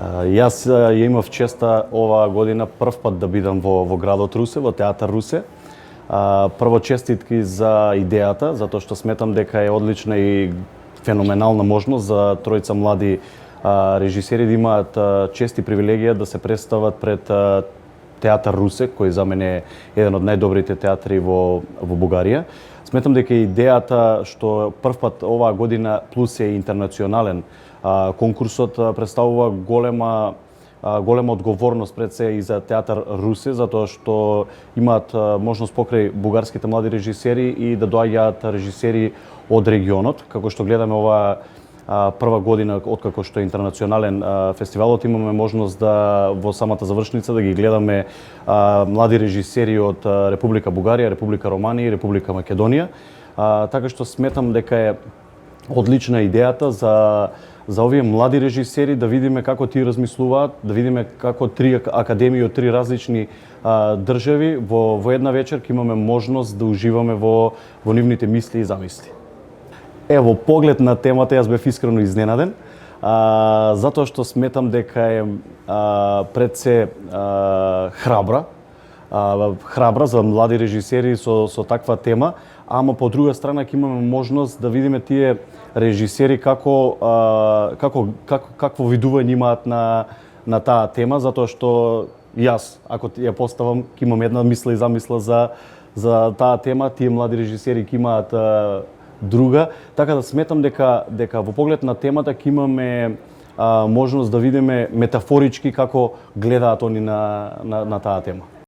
Јас ја имав честа оваа година прв пат да бидам во градот Русе, во театар Русе. Прво честитки за идејата, затоа што сметам дека е одлична и феноменална можност за тројца млади режисери да имаат чест и привилегија да се представат пред театар Русе, кој за мене е еден од најдобрите театри во Бугарија. Сметам дека идејата што прв пат оваа година плюс е интернационален конкурсот представува голема одговорност пред се и за театар Русе, затоа што имаат можност покрај бугарските млади режисери и да доаѓаат режисери од регионот. Како што гледаме оваа прва година откако што е интернационален фестивалот, имаме можност да во самата завршница да ги гледаме млади режисери од Република Бугарија, Република Романија и Република Македонија. Така што сметам дека е одлична идејата за овие млади режисери да видиме како тие размислуваат, да видиме како три академии од три различни држави во една вечер ќе имаме можност да уживаме во нивните мисли и замисли. Во поглед на темата јас бев искрено изненаден, затоа што сметам дека е пред се храбра за млади режисери со таква тема, ама по друга страна ќе имаме можност да видиме тие режисери какво видување имаат на таа тема, затоа што јас, ако ја поставам, ќе имам една мисла и замисла за таа тема, тие млади режисери ќе имаат друга, така да сметам дека во поглед на темата ќе имаме можност да видиме метафорички како гледаат они на таа тема.